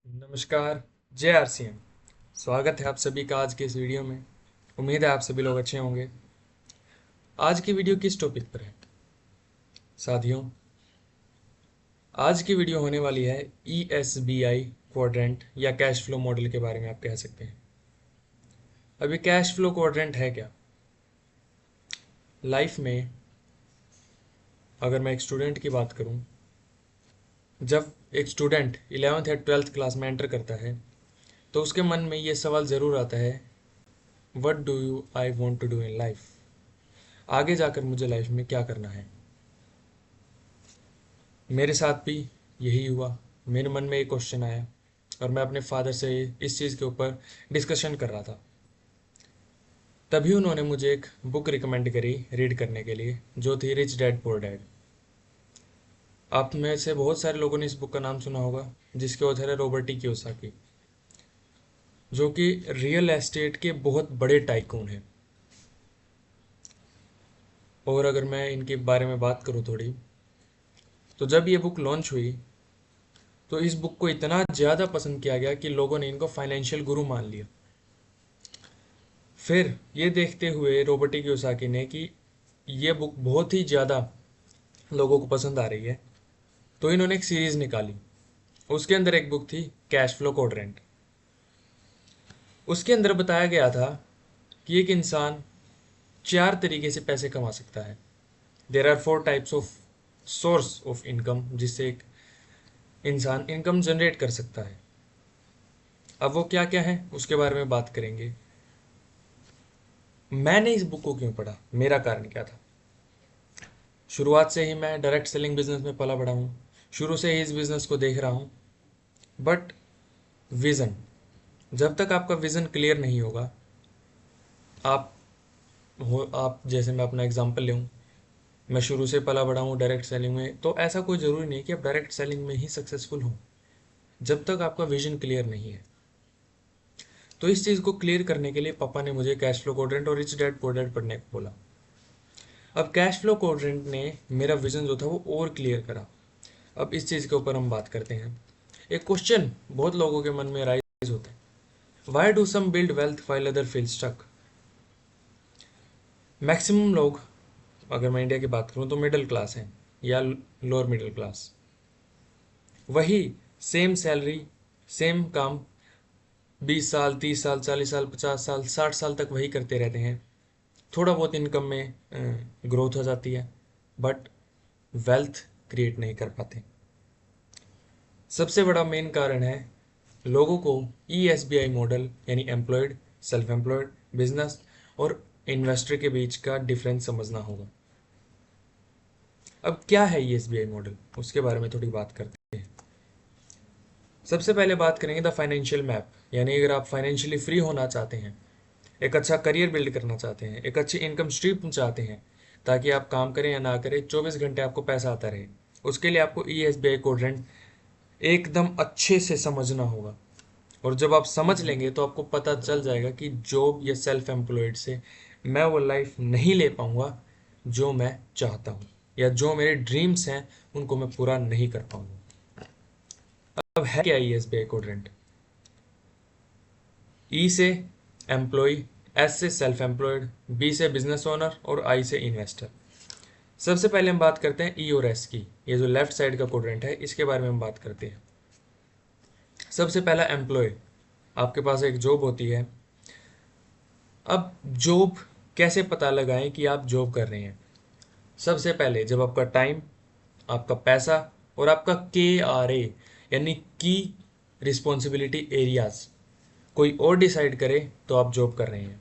नमस्कार। जय आरसीएम। स्वागत है आप सभी का आज के इस वीडियो में। उम्मीद है आप सभी लोग अच्छे होंगे। आज की वीडियो किस टॉपिक पर है साथियों? आज की वीडियो होने वाली है ESBI क्वाड्रेंट या कैश फ्लो मॉडल के बारे में आप कह सकते हैं। अभी कैश फ्लो क्वाड्रेंट है क्या? लाइफ में अगर मैं एक स्टूडेंट की बात करूं, जब एक स्टूडेंट 11th या 12th क्लास में एंटर करता है तो उसके मन में ये सवाल ज़रूर आता है, what do you I want to do in life? आगे जाकर मुझे लाइफ में क्या करना है? मेरे साथ भी यही हुआ। मेरे मन में एक क्वेश्चन आया और मैं अपने फादर से इस चीज़ के ऊपर डिस्कशन कर रहा था। तभी उन्होंने मुझे एक बुक रिकमेंड करी रीड करने के लिए, जो थी रिच डैड पुअर डैड। आप में से बहुत सारे लोगों ने इस बुक का नाम सुना होगा, जिसके ऑथर है रॉबर्ट टी कियोसाकी, जो कि रियल एस्टेट के बहुत बड़े टाइकून हैं। और अगर मैं इनके बारे में बात करूँ थोड़ी, तो जब ये बुक लॉन्च हुई तो इस बुक को इतना ज़्यादा पसंद किया गया कि लोगों ने इनको फाइनेंशियल गुरु मान लिया। फिर ये देखते हुए रॉबर्ट कियोसाकी ने कि ये बुक बहुत ही ज़्यादा लोगों को पसंद आ रही है, तो इन्होंने एक सीरीज़ निकाली। उसके अंदर एक बुक थी कैश फ्लो क्वाड्रेंट। उसके अंदर बताया गया था कि एक इंसान 4 तरीके से पैसे कमा सकता है। There are 4 types of source of income जिससे एक इंसान इनकम जनरेट कर सकता है। अब वो क्या क्या है उसके बारे में बात करेंगे। मैंने इस बुक को क्यों पढ़ा, मेरा कारण क्या था? शुरुआत से ही मैं डायरेक्ट सेलिंग बिजनेस में पला बड़ा हूँ। शुरू से ही इस बिजनेस को देख रहा हूँ। बट विज़न, जब तक आपका विज़न क्लियर नहीं होगा, आप जैसे मैं अपना एग्जांपल लूँ, मैं शुरू से पला बड़ा हूँ डायरेक्ट सेलिंग में, तो ऐसा कोई ज़रूरी नहीं कि आप डायरेक्ट सेलिंग में ही सक्सेसफुल हो जब तक आपका विजन क्लियर नहीं है। तो इस चीज़ को क्लियर करने के लिए पापा ने मुझे कैश फ्लो क्वाड्रेंट और रिच डैड पुअर डैड पढ़ने को बोला। अब कैश फ्लो क्वाड्रेंट ने मेरा विजन जो था वो और क्लियर करा। अब इस चीज़ के ऊपर हम बात करते हैं। एक क्वेश्चन बहुत लोगों के मन में राइज होता है, why do some build wealth while other feel stuck? Maximum लोग, अगर मैं इंडिया की बात करूं तो मिडिल क्लास हैं या लोअर मिडिल क्लास, वही सेम सैलरी, सेम काम 20 साल, 30 साल, 40 साल, 50 साल, 60 साल तक वही करते रहते हैं। थोड़ा बहुत इनकम में ग्रोथ हो जाती है, बट वेल्थ क्रिएट नहीं कर पाते। सबसे बड़ा मेन कारण है लोगों को ESBI मॉडल यानी एम्प्लॉयड, सेल्फ एम्प्लॉयड, बिजनेस और इन्वेस्टर के बीच का डिफरेंस समझना होगा। अब क्या है ESBI मॉडल, उसके बारे में थोड़ी बात करते हैं। सबसे पहले बात करेंगे द फाइनेंशियल मैप, यानी अगर आप फाइनेंशियली फ्री होना चाहते हैं, एक अच्छा करियर बिल्ड करना चाहते हैं, एक अच्छी इनकम स्ट्रीम चाहते हैं, ताकि आप काम करें या ना करें 24 घंटे आपको पैसा आता रहे, उसके लिए आपको ESBI कोड्रेंट एकदम अच्छे से समझना होगा। और जब आप समझ लेंगे तो आपको पता चल जाएगा कि जॉब या सेल्फ एम्प्लॉयड से मैं वो लाइफ नहीं ले पाऊंगा जो मैं चाहता हूँ, या जो मेरे ड्रीम्स हैं उनको मैं पूरा नहीं कर पाऊंगा। अब है क्या ESBI कोड्रेंट? ई से एम्प्लॉय, एस से सेल्फ एम्प्लॉयड, बी से बिजनेस ओनर और आई से इन्वेस्टर। सबसे पहले हम बात करते हैं ई और एस की। ये जो लेफ्ट साइड का कोड्रेंट है इसके बारे में हम बात करते हैं। सबसे पहला एम्प्लॉय, आपके पास एक जॉब होती है। अब जॉब कैसे पता लगाएं कि आप जॉब कर रहे हैं? सबसे पहले जब आपका टाइम, आपका पैसा और आपका KRA यानी की रिस्पॉन्सिबिलिटी एरियाज कोई और डिसाइड करे तो आप जॉब कर रहे हैं।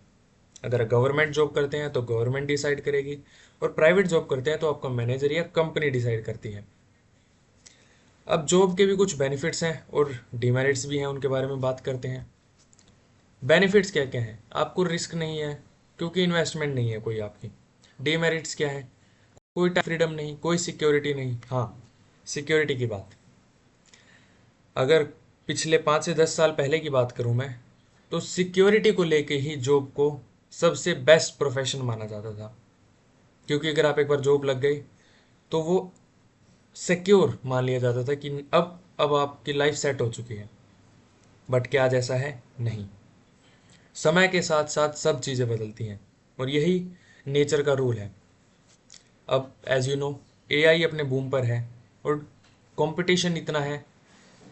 अगर गवर्नमेंट जॉब करते हैं तो गवर्नमेंट डिसाइड करेगी, और प्राइवेट जॉब करते हैं तो आपका मैनेजर या कंपनी डिसाइड करती है। अब जॉब के भी कुछ बेनिफिट्स हैं और डिमेरिट्स भी हैं, उनके बारे में बात करते हैं। बेनिफिट्स क्या क्या हैं? आपको रिस्क नहीं है क्योंकि इन्वेस्टमेंट नहीं है कोई आपकी। डिमेरिट्स क्या है? कोई टाइम फ्रीडम नहीं, कोई सिक्योरिटी नहीं। हाँ, सिक्योरिटी की बात, अगर पिछले 5 से 10 साल पहले की बात करूं मैं, तो सिक्योरिटी को लेके ही जॉब को सबसे बेस्ट प्रोफेशन माना जाता था। क्योंकि अगर आप एक बार जॉब लग गई तो वो सिक्योर मान लिया जाता था कि अब आपकी लाइफ सेट हो चुकी है। बट क्या आज ऐसा है? नहीं। समय के साथ साथ सब चीज़ें बदलती हैं और यही नेचर का रूल है। अब एज यू नो, एआई अपने बूम पर है और कंपटीशन इतना है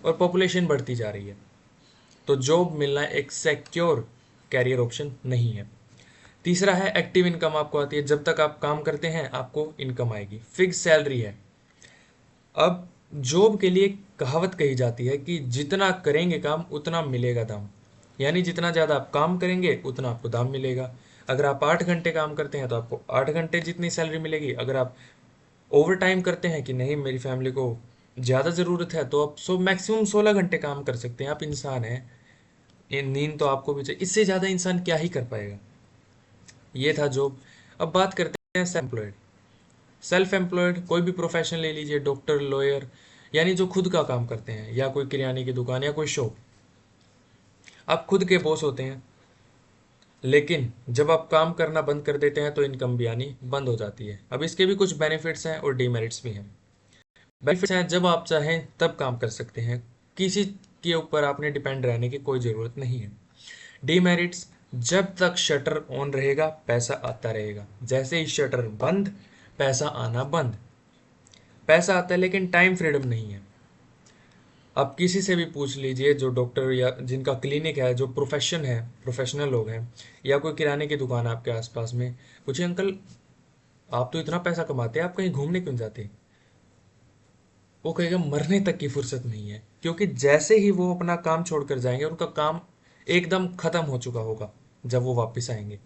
और पॉपुलेशन बढ़ती जा रही है, तो जॉब मिलना एक सिक्योर कैरियर ऑप्शन नहीं है। तीसरा है एक्टिव इनकम आपको आती है, जब तक आप काम करते हैं आपको इनकम आएगी, फिक्स सैलरी है। अब जॉब के लिए कहावत कही जाती है कि जितना करेंगे काम उतना मिलेगा दाम, यानी जितना ज़्यादा आप काम करेंगे उतना आपको दाम मिलेगा। अगर आप 8 घंटे काम करते हैं तो आपको 8 घंटे जितनी सैलरी मिलेगी। अगर आप ओवर टाइम करते हैं कि नहीं मेरी फैमिली को ज़्यादा ज़रूरत है, तो आप मैक्सिमम 16 घंटे काम कर सकते हैं। आप इंसान हैं, ये नींद तो आपको भी चाहिए, इससे ज़्यादा इंसान क्या ही कर पाएगा। ये था जॉब। अब बात करते हैं सेल्फ एम्प्लॉयड। सेल्फ एम्प्लॉयड कोई भी प्रोफेशन ले लीजिए, डॉक्टर, लॉयर, यानी जो खुद का काम करते हैं, या कोई किराने की दुकान या कोई शॉप। आप खुद के बॉस होते हैं, लेकिन जब आप काम करना बंद कर देते हैं तो इनकम भी आनी बंद हो जाती है। अब इसके भी कुछ बेनिफिट्स हैं और डीमेरिट्स भी हैं। बेनिफिट्स हैं, जब आप चाहें तब काम कर सकते हैं, किसी के ऊपर आपने डिपेंड रहने की कोई ज़रूरत नहीं है। डीमेरिट्स, जब तक शटर ऑन रहेगा पैसा आता रहेगा, जैसे ही शटर बंद पैसा आना बंद। पैसा आता है लेकिन टाइम फ्रीडम नहीं है। आप किसी से भी पूछ लीजिए, जो डॉक्टर या जिनका क्लिनिक है, जो प्रोफेशन है, प्रोफेशनल लोग हैं, या कोई किराने की दुकान है आपके आसपास में, पूछिए अंकल आप तो इतना पैसा कमाते हैं, आप कहीं घूमने क्यों जाते? वो कहेगा मरने तक की फुर्सत नहीं है, क्योंकि जैसे ही वो अपना काम छोड़कर जाएंगे उनका काम एकदम खत्म हो चुका होगा जब वो वापस आएंगे।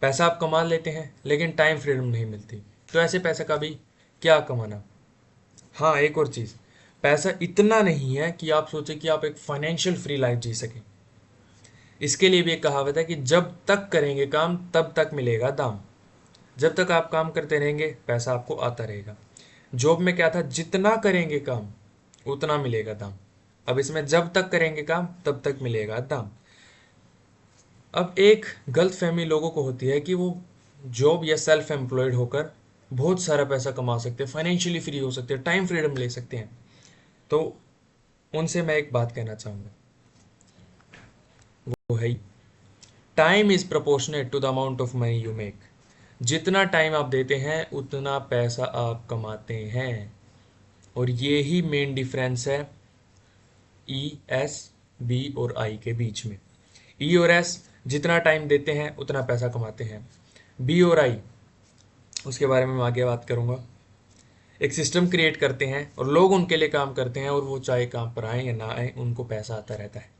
पैसा आप कमा लेते हैं लेकिन टाइम फ्रीडम नहीं मिलती, तो ऐसे पैसे का भी क्या कमाना। हाँ, एक और चीज़, पैसा इतना नहीं है कि आप सोचें कि आप एक फाइनेंशियल फ्री लाइफ जी सकें। इसके लिए भी एक कहावत है कि जब तक करेंगे काम तब तक मिलेगा दाम। जब तक आप काम करते रहेंगे पैसा आपको आता रहेगा। जॉब में क्या था, जितना करेंगे काम उतना मिलेगा दाम। अब इसमें जब तक करेंगे काम तब तक मिलेगा दाम। अब एक गलत फहमी लोगों को होती है कि वो जॉब या सेल्फ एम्प्लॉयड होकर बहुत सारा पैसा कमा सकते हैं, फाइनेंशियली फ्री हो सकते हैं, टाइम फ्रीडम ले सकते हैं। तो उनसे मैं एक बात कहना चाहूँगा, वो है time is proportionate to the amount of money you make. जितना टाइम आप देते हैं उतना पैसा आप कमाते हैं, और ये ही मेन डिफरेंस है ई, एस, बी और आई के बीच में। ई और एस जितना टाइम देते हैं उतना पैसा कमाते हैं। बी और आई, उसके बारे में मैं आगे बात करूंगा। एक सिस्टम क्रिएट करते हैं और लोग उनके लिए काम करते हैं, और वो चाहे काम पर आए या ना आए उनको पैसा आता रहता है।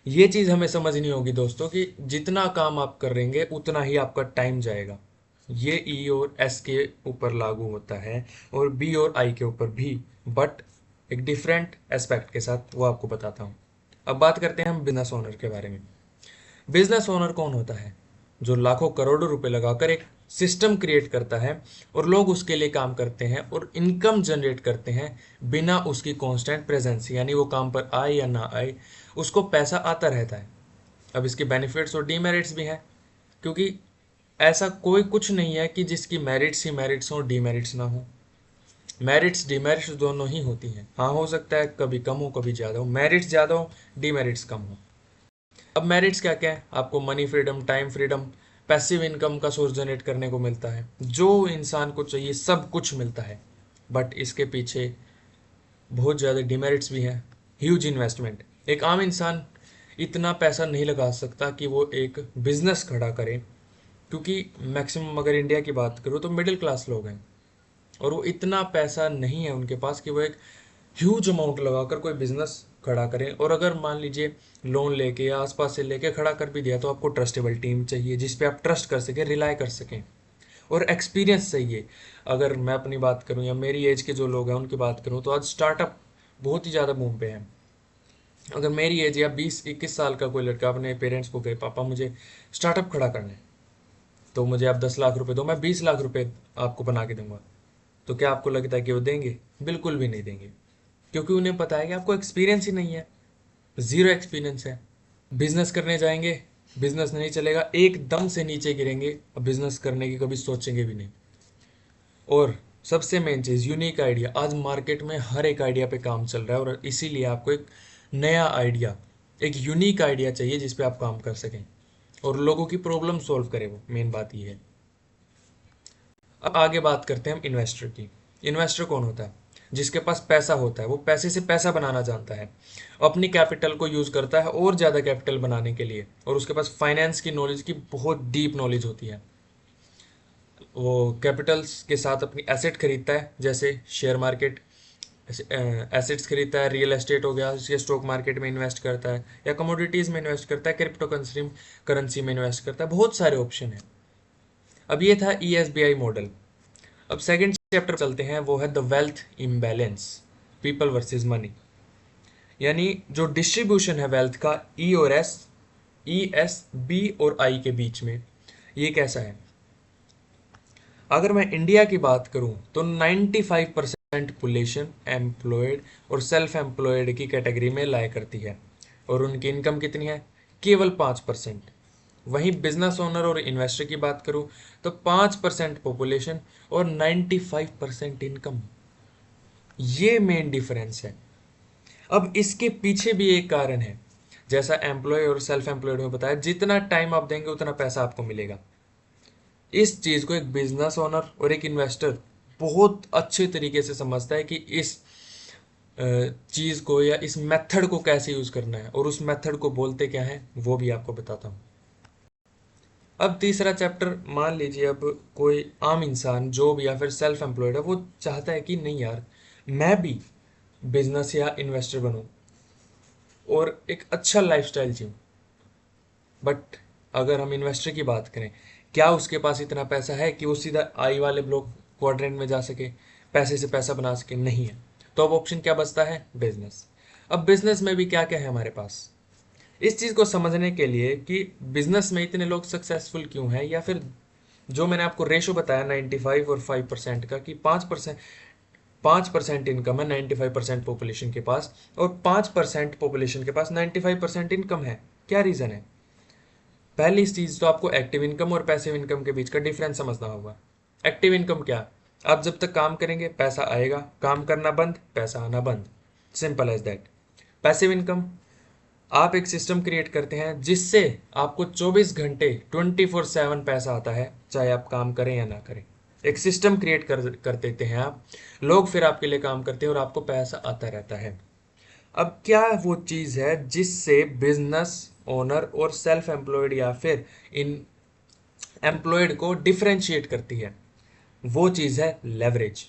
ये चीज़ हमें समझनी होगी दोस्तों कि जितना काम आप करेंगे उतना ही आपका टाइम जाएगा। ये ई और एस के ऊपर लागू होता है और बी और आई के ऊपर भी, बट एक डिफरेंट एस्पेक्ट के साथ, वो आपको बताता हूँ। अब बात करते हैं हम बिजनेस ओनर के बारे में। बिजनेस ओनर कौन होता है? जो लाखों करोड़ों रुपए लगाकर एक सिस्टम क्रिएट करता है और लोग उसके लिए काम करते हैं और इनकम जनरेट करते हैं बिना उसकी कांस्टेंट प्रेजेंस, यानी वो काम पर आए या ना आए उसको पैसा आता रहता है। अब इसके बेनिफिट्स और डीमेरिट्स भी हैं, क्योंकि ऐसा कोई कुछ नहीं है कि जिसकी मेरिट्स ही मेरिट्स हो, डीमेरिट्स ना हो। मेरिट्स डीमेरिट्स दोनों ही होती हैं। हाँ, हो सकता है कभी कम हो कभी ज़्यादा हो, मेरिट्स ज़्यादा हो डीमेरिट्स कम हो। अब मेरिट्स क्या क्या है? आपको money freedom, time freedom, passive income का सोर्स जनरेट करने को मिलता है, जो इंसान को चाहिए सब कुछ मिलता है। बट इसके पीछे बहुत ज़्यादा डिमेरिट्स भी हैं। ह्यूज इन्वेस्टमेंट, एक आम इंसान इतना पैसा नहीं लगा सकता कि वो एक बिजनेस खड़ा करे, क्योंकि मैक्सिमम अगर इंडिया की बात करूँ तो मिडिल क्लास लोग हैं और वो इतना पैसा नहीं है उनके पास कि वो एक ह्यूज अमाउंट लगाकर कोई बिजनेस खड़ा करें। और अगर मान लीजिए लोन लेके या आसपास से लेके खड़ा कर भी दिया, तो आपको ट्रस्टेबल टीम चाहिए जिस पे आप ट्रस्ट कर सकें, रिलाय कर सकें, और एक्सपीरियंस चाहिए। अगर मैं अपनी बात करूं या मेरी एज के जो लोग हैं उनकी बात करूं, तो आज स्टार्टअप बहुत ही ज़्यादा बूम पे है। अगर मेरी एज या 20-21 साल का कोई लड़का अपने पेरेंट्स को कहे पापा मुझे स्टार्टअप खड़ा करना है, तो मुझे आप 10 लाख रुपए दो, मैं 20 लाख रुपए आपको बना के दूंगा, तो क्या आपको लगता है कि वो देंगे? बिल्कुल भी नहीं देंगे, क्योंकि उन्हें पता है कि आपको एक्सपीरियंस ही नहीं है, ज़ीरो एक्सपीरियंस है। बिजनेस करने जाएंगे, बिजनेस नहीं चलेगा, एकदम से नीचे गिरेंगे, अब बिजनेस करने की कभी सोचेंगे भी नहीं। और सबसे मेन चीज़, यूनिक आइडिया। आज मार्केट में हर एक आइडिया पे काम चल रहा है, और इसीलिए आपको एक नया आइडिया, एक यूनिक आइडिया चाहिए जिस पे आप काम कर सकें और लोगों की प्रॉब्लम सॉल्व करे। वो मेन बात ये है। अब आगे बात करते हैं हम इन्वेस्टर की। इन्वेस्टर कौन होता है? जिसके पास पैसा होता है, वो पैसे से पैसा बनाना जानता है, अपनी कैपिटल को यूज करता है और ज्यादा कैपिटल बनाने के लिए, और उसके पास फाइनेंस की नॉलेज की बहुत डीप नॉलेज होती है। वो कैपिटल्स के साथ अपनी एसेट खरीदता है, जैसे शेयर मार्केट एसेट्स खरीदता है, रियल एस्टेट हो गया, उसके स्टॉक मार्केट में इन्वेस्ट करता है, या कमोडिटीज में इन्वेस्ट करता है, क्रिप्टो करेंसी में इन्वेस्ट करता है। बहुत सारे ऑप्शन है। अब ये था ESBI मॉडल। अब सेकंड चैप्टर चलते हैं, वो है the wealth imbalance, people versus money. यानी जो डिस्ट्रीब्यूशन है वेल्थ का ई और एस, बी और आई के बीच में, ये कैसा है? अगर मैं इंडिया की बात करूं तो 95% पॉपुलेशन एम्प्लॉयड और सेल्फ एम्प्लॉयड की कैटेगरी में लाया करती है, और उनकी इनकम कितनी है? केवल 5%। वहीं बिजनेस ओनर और इन्वेस्टर की बात करूं तो 5% पॉपुलेशन और 95% इनकम। ये मेन डिफरेंस है। अब इसके पीछे भी एक कारण है। जैसा एम्प्लॉय और सेल्फ एम्प्लॉयड में बताया, जितना टाइम आप देंगे उतना पैसा आपको मिलेगा। इस चीज को एक बिजनेस ओनर और एक इन्वेस्टर बहुत अच्छे तरीके से समझता है कि इस चीज को या इस मेथड को कैसे यूज करना है, और उस मेथड को बोलते क्या है वो भी आपको बताता हूँ। अब तीसरा चैप्टर, मान लीजिए अब कोई आम इंसान, जॉब या फिर सेल्फ एम्प्लॉयड है, वो चाहता है कि नहीं यार, मैं भी बिजनेस या इन्वेस्टर बनूं और एक अच्छा लाइफस्टाइल जीऊं। बट अगर हम इन्वेस्टर की बात करें, क्या उसके पास इतना पैसा है कि वो सीधा आई वाले ब्लॉक क्वाड्रेंट में जा सके, पैसे से पैसा बना सके? नहीं है। तो अब ऑप्शन क्या बचता है? बिजनेस। अब बिजनेस में भी क्या क्या है हमारे पास, इस चीज को समझने के लिए कि बिजनेस में इतने लोग सक्सेसफुल क्यों हैं, या फिर जो मैंने आपको रेशो बताया 95 और 5% का, कि 5% इनकम है 95% पॉपुलेशन के पास, और 5% पॉपुलेशन के पास 95% इनकम है। क्या रीजन है? पहली चीज तो आपको एक्टिव इनकम और पैसिव इनकम के बीच का डिफरेंस समझना होगा। एक्टिव इनकम क्या? आप जब तक काम करेंगे पैसा आएगा, काम करना बंद, पैसा आना बंद, simple as that. Passive income, आप एक सिस्टम क्रिएट करते हैं जिससे आपको 24 घंटे 24/7 पैसा आता है, चाहे आप काम करें या ना करें। एक सिस्टम क्रिएट कर देते हैं आप, लोग फिर आपके लिए काम करते हैं और आपको पैसा आता रहता है। अब क्या वो चीज है जिससे बिजनेस ओनर और सेल्फ एम्प्लॉयड या फिर इन एम्प्लॉयड को डिफरेंशिएट करती है? वो चीज है leverage.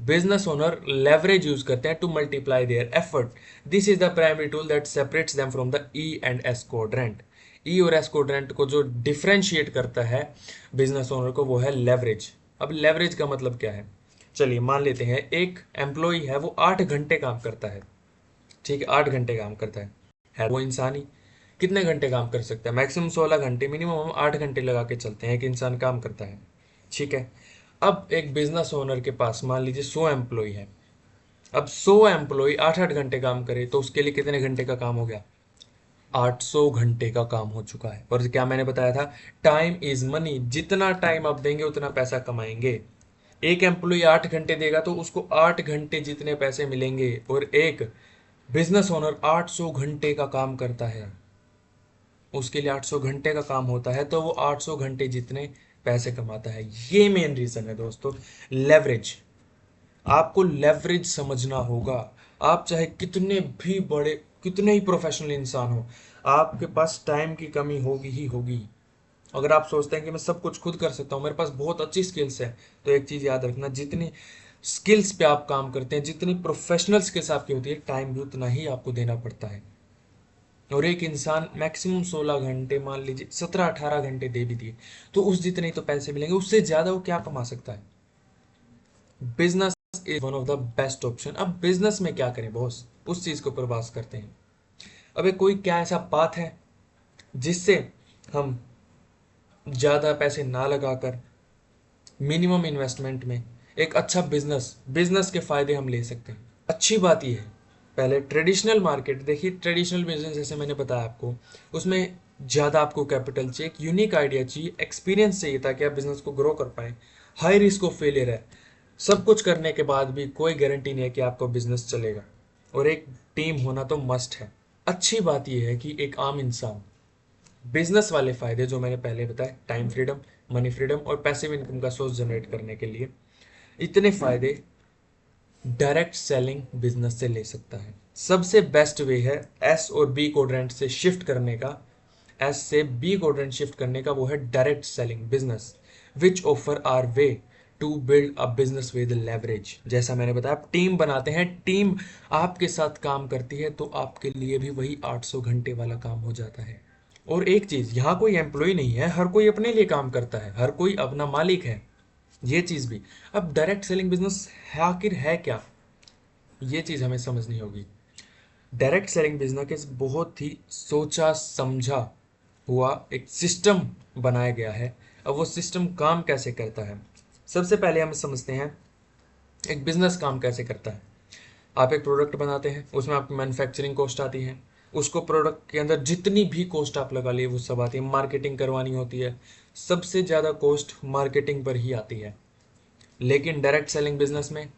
Business owner leverage use करते हैं to multiply their effort. This is the primary tool that separates them from the E and S quadrant. E और एस क्वाड्रेंट को जो डिफरेंशिएट करता है बिजनेस ओनर को, वो है लेवरेज। अब लेवरेज का मतलब क्या है? चलिए मान लेते हैं एक एम्प्लॉय है, वो 8 घंटे काम करता है। ठीक है, 8 घंटे काम करता है वो इंसान ही। कितने घंटे काम कर सकता है? मैक्सिमम 16 घंटे, मिनिमम हम 8 घंटे लगा के चलते हैं, एक इंसान काम करता है। ठीक है। अब एक बिजनेस ओनर के पास मान लीजिए 100 एम्प्लॉय है। अब 100 एम्प्लॉय 8-8 घंटे काम करे तो उसके लिए कितने घंटे का काम हो गया? 800 घंटे का काम हो चुका है। और क्या मैंने बताया था? Time is money. जितना टाइम आप देंगे उतना पैसा कमाएंगे। एक एम्प्लॉय 8 घंटे देगा तो उसको 8 घंटे जितने पैसे मिलेंगे, और एक बिजनेस ओनर 800 घंटे का काम करता है, उसके लिए 800 घंटे का काम होता है, तो वो 800 घंटे जितने पैसे कमाता है। ये मेन रीजन है दोस्तों, लेवरेज। आपको लेवरेज समझना होगा। आप चाहे कितने भी बड़े, कितने ही प्रोफेशनल इंसान हो, आपके पास टाइम की कमी होगी ही होगी। अगर आप सोचते हैं कि मैं सब कुछ खुद कर सकता हूँ, मेरे पास बहुत अच्छी स्किल्स है, तो एक चीज याद रखना, जितनी स्किल्स पे आप काम करते हैं, जितनी प्रोफेशनल स्किल्स आपकी होती है, टाइम भी उतना ही आपको देना पड़ता है। और एक इंसान मैक्सिमम 16 घंटे, मान लीजिए 17-18 घंटे दे भी दिए, तो उस जितने तो पैसे मिलेंगे, उससे ज्यादा वो क्या कमा सकता है? Business is one of the best option. अब बिजनेस में क्या करें बॉस, उस चीज के ऊपर बात करते हैं। अब कोई क्या ऐसा पाथ है जिससे हम ज्यादा पैसे ना लगाकर मिनिमम इन्वेस्टमेंट में एक अच्छा बिजनेस बिजनेस के फायदे हम ले सकते हैं? अच्छी बात यह है, पहले ट्रेडिशनल मार्केट देखिए, ट्रेडिशनल बिजनेस जैसे मैंने बताया आपको, उसमें ज़्यादा आपको कैपिटल चाहिए, एक यूनिक आइडिया चाहिए, एक्सपीरियंस चाहिए ताकि आप बिजनेस को ग्रो कर पाए। हाई रिस्क ऑफ फेलियर है, सब कुछ करने के बाद भी कोई गारंटी नहीं है कि आपका बिजनेस चलेगा। और एक टीम होना तो मस्ट है। अच्छी बात यह है कि एक आम इंसान बिजनेस वाले फायदे जो मैंने पहले बताए, टाइम फ्रीडम, मनी फ्रीडम और पैसिव इनकम का सोर्स जनरेट करने के लिए, इतने फायदे डायरेक्ट सेलिंग बिजनेस से ले सकता है। सबसे बेस्ट वे है एस और बी क्वाड्रेंट से शिफ्ट करने का, एस से बी क्वाड्रेंट शिफ्ट करने का, वो है direct selling business which offer are way to build a business with leverage. जैसा मैंने बताया, आप टीम बनाते हैं, टीम आपके साथ काम करती है तो आपके लिए भी वही 800 घंटे वाला काम हो जाता है। और एक चीज, यहाँ कोई एम्प्लॉय नहीं है, हर कोई अपने लिए काम करता है, हर कोई अपना मालिक है, ये चीज भी। अब डायरेक्ट सेलिंग बिजनेस है आखिर है क्या, ये चीज हमें समझनी होगी। डायरेक्ट सेलिंग बिजनेस बहुत ही सोचा समझा हुआ एक सिस्टम बनाया गया है। अब वो सिस्टम काम कैसे करता है, सबसे पहले हम समझते हैं एक बिजनेस काम कैसे करता है। आप एक प्रोडक्ट बनाते हैं, उसमें आपकी मैन्युफैक्चरिंग कॉस्ट आती है, उसको प्रोडक्ट के अंदर जितनी भी कॉस्ट आप लगा लिए वो सब आती है, मार्केटिंग करवानी होती है, सबसे ज़्यादा कॉस्ट मार्केटिंग पर ही आती है। लेकिन डायरेक्ट सेलिंग बिजनेस में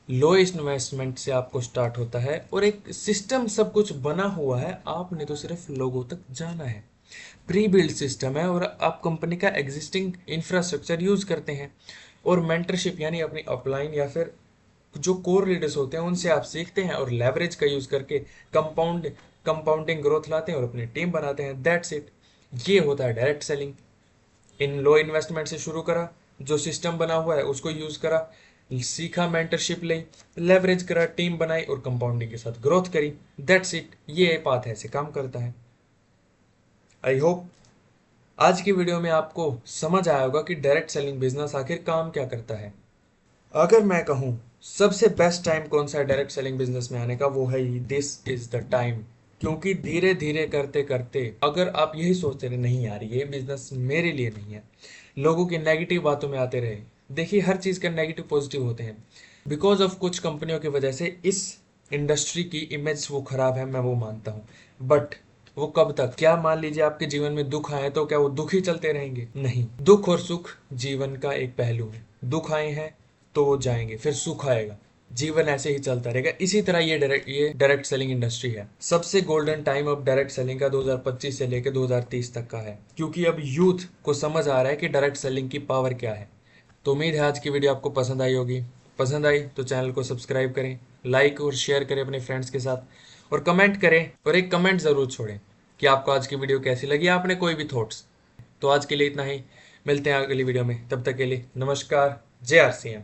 लो इन्वेस्टमेंट से आपको स्टार्ट होता है और एक सिस्टम सब कुछ बना हुआ है, आपने तो सिर्फ लोगों तक जाना है। प्री बिल्ड सिस्टम है और आप कंपनी का एग्जिस्टिंग इंफ्रास्ट्रक्चर यूज करते हैं, और मेंटरशिप यानी अपनी अपलाइन या फिर जो कोर लीडर्स होते हैं उनसे आप सीखते हैं और लेवरेज का यूज करके कंपाउंडिंग ग्रोथ लाते हैं और अपनी टीम बनाते हैं। दैट्स इट, ये होता है डायरेक्ट सेलिंग। इन लो इन्वेस्टमेंट से शुरू करा, जो सिस्टम बना हुआ है उसको यूज करा, सीखा, मेंटरशिप ली, लेवरेज करा, टीम बनाई और कंपाउंडिंग के साथ ग्रोथ करी। दैट्स इट, ये पाथ ऐसे काम करता है। आई होप आज की वीडियो में आपको समझ आया होगा कि डायरेक्ट सेलिंग बिजनेस आखिर काम क्या करता है। अगर मैं कहूँ सबसे बेस्ट टाइम कौन सा है डायरेक्ट सेलिंग बिजनेस में आने का, वो है दिस इज द टाइम। क्योंकि धीरे धीरे करते करते अगर आप यही सोचते रहे नहीं यार ये बिजनेस मेरे लिए नहीं है, लोगों की नेगेटिव बातों में आते रहे, देखिए हर चीज़ का नेगेटिव पॉजिटिव होते हैं। बिकॉज ऑफ कुछ कंपनियों की वजह से इस इंडस्ट्री की इमेज वो खराब है, मैं वो मानता हूँ। बट वो कब तक, क्या मान लीजिए आपके जीवन में दुख आए तो क्या वो दुख ही चलते रहेंगे? नहीं, दुख और सुख जीवन का एक पहलू है। दुख आए हैं तो वो जाएंगे, फिर सुख आएगा, जीवन ऐसे ही चलता रहेगा। इसी तरह ये डायरेक्ट सेलिंग इंडस्ट्री है। सबसे गोल्डन टाइम अब डायरेक्ट सेलिंग का 2025 से लेकर 2030 तक का है, क्योंकि अब यूथ को समझ आ रहा है कि डायरेक्ट सेलिंग की पावर क्या है। तो उम्मीद है आज की वीडियो आपको पसंद आई होगी। पसंद आई तो चैनल को सब्सक्राइब करें, लाइक और शेयर करें अपने फ्रेंड्स के साथ, और कमेंट करें, और एक कमेंट ज़रूर छोड़ें कि आपको आज की वीडियो कैसी लगी, आपने कोई भी थॉट्स। तो आज के लिए इतना ही, मिलते हैं अगली वीडियो में, तब तक के लिए नमस्कार, जय आर सी एम।